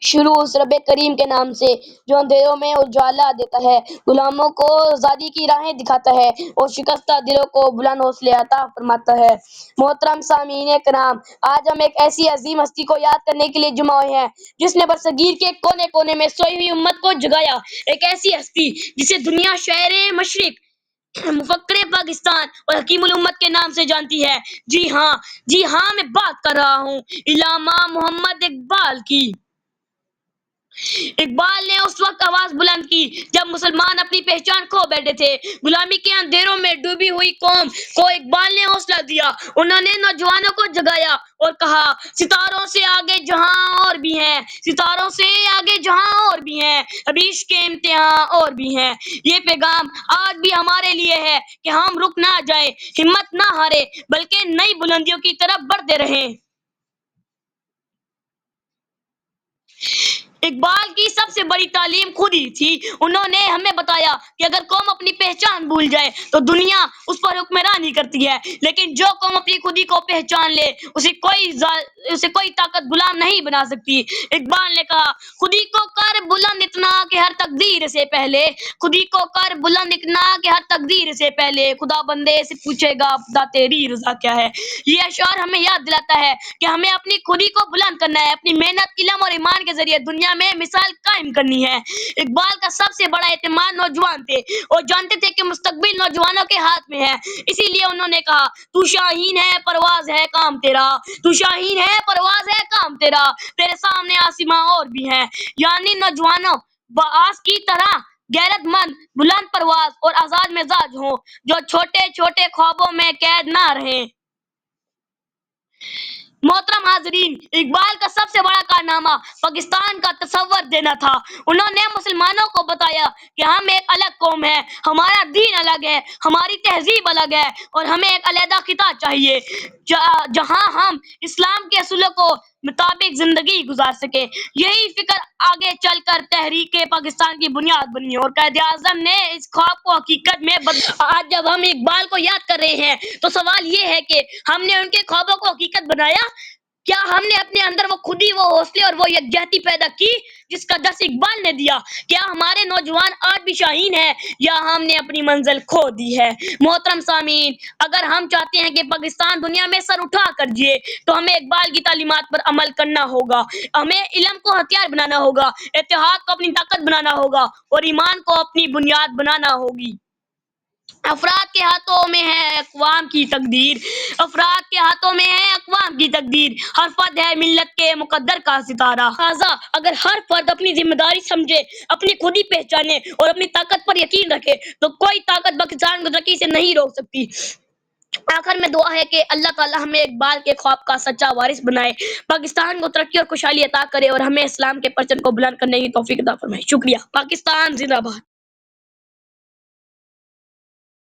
شروع اس رب کریم کے نام سے جو اندھیروں میں اجالا دیتا ہے، غلاموں کو آزادی کی راہیں دکھاتا ہے اور شکستہ دلوں کو بلند حوصلے عطا فرماتا ہے۔ محترم سامعین کرام، آج ہم ایک ایسی عظیم ہستی کو یاد کرنے کے لیے جمع ہوئے ہیں جس نے برصغیر کے کونے کونے میں سوئی ہوئی امت کو جگایا۔ ایک ایسی ہستی جسے دنیا شہر مشرق، مفکر پاکستان اور حکیم الامت کے نام سے جانتی ہے۔ جی ہاں، میں بات کر رہا ہوں علامہ محمد اقبال کی۔ اقبال نے اس وقت آواز بلند کی جب مسلمان اپنی پہچان کھو بیٹھے تھے۔ غلامی کے اندھیروں میں ڈوبی ہوئی قوم کو اقبال نے حوصلہ دیا۔ انہوں نے نوجوانوں کو جگایا اور کہا، ستاروں سے آگے جہاں اور بھی ہیں، ستاروں سے آگے جہاں اور بھی ہیں، ابھی عشق کے امتحان اور بھی ہیں۔ یہ پیغام آج بھی ہمارے لیے ہے کہ ہم رک نہ جائیں، ہمت نہ ہاریں، بلکہ نئی بلندیوں کی طرف بڑھتے رہیں۔ اقبال کی سب سے بڑی تعلیم خود ہی تھی۔ انہوں نے ہمیں بتایا کہ اگر قوم اپنی پہچان بھول جائے تو دنیا اس پر حکمرانی کرتی ہے، لیکن جو قوم اپنی خودی کو پہچان لے اسے کوئی طاقت غلام نہیں بنا سکتی۔ اقبال نے کہا، خودی کو کر بلند اتنا کہ ہر تقدیر سے پہلے، خودی کو کر بلند اتنا کہ ہر تقدیر سے پہلے خدا بندے سے پوچھے گا خدا تیری رضا کیا ہے۔ یہ اشعار ہمیں یاد دلاتا ہے کہ ہمیں اپنی خودی کو بلند کرنا ہے، اپنی محنت، علم اور ایمان کے ذریعے دنیا میں مثال قائم کرنی ہے۔ اقبال کا سب سے بڑا اعتماد نوجوان تھے۔ وہ جانتے تھے کہ مستقبل نوجوانوں کے ہاتھ میں ہے، اسی لیے انہوں نے کہا، تو شاہین ہے پرواز ہے کام تیرا، تو شاہین ہے پرواز ہے کام تیرا، تیرے سامنے آسماں اور بھی ہیں۔ یعنی نوجوانوں باز کی طرح غیرت مند، بلند پرواز اور آزاد مزاج ہوں، جو چھوٹے چھوٹے خوابوں میں قید نہ رہیں۔ محترم حاضرین، اقبال کا سب سے بڑا کارنامہ پاکستان کا تصور دینا تھا۔ انہوں نے مسلمانوں کو بتایا کہ ہم ایک الگ قوم ہیں، ہمارا دین الگ ہے، ہماری تہذیب الگ ہے اور ہمیں ایک علیحدہ خطہ چاہیے جہاں ہم اسلام کے اصولوں کو مطابق زندگی گزار سکیں۔ یہی فکر آگے چل کر تحریک پاکستان کی بنیاد بنی اور قائد اعظم نے اس خواب کو حقیقت میں بدلا۔ آج جب ہم اقبال کو یاد کر رہے ہیں تو سوال یہ ہے کہ ہم نے ان کے خوابوں کو حقیقت بنایا؟ کیا ہم نے اپنے اندر وہ خودی، وہ حوصلے اور وہ یکجہتی پیدا کی جس کا درس اقبال نے دیا؟ کیا ہمارے نوجوان آج بھی شاہین ہیں یا ہم نے اپنی منزل کھو دی ہے؟ محترم سامعین، اگر ہم چاہتے ہیں کہ پاکستان دنیا میں سر اٹھا کر جیے تو ہمیں اقبال کی تعلیمات پر عمل کرنا ہوگا۔ ہمیں علم کو ہتھیار بنانا ہوگا، اتحاد کو اپنی طاقت بنانا ہوگا اور ایمان کو اپنی بنیاد بنانا ہوگی۔ افراد کے ہاتھوں میں ہے اقوام کی تقدیر، افراد کے ہاتھوں میں ہے اقوام کی تقدیر، ہر فرد ہے ملت کے مقدر کا ستارہ۔ لہٰذا اگر ہر فرد اپنی ذمہ داری سمجھے، اپنی خودی پہچانے اور اپنی طاقت پر یقین رکھے تو کوئی طاقت پاکستان کو ترقی سے نہیں روک سکتی۔ آخر میں دعا ہے کہ اللہ تعالیٰ ہمیں اقبال کے خواب کا سچا وارث بنائے، پاکستان کو ترقی اور خوشحالی عطا کرے اور ہمیں اسلام کے پرچم کو بلند کرنے کی توفیق عطا فرمائے۔ شکریہ۔ پاکستان زندہ باد۔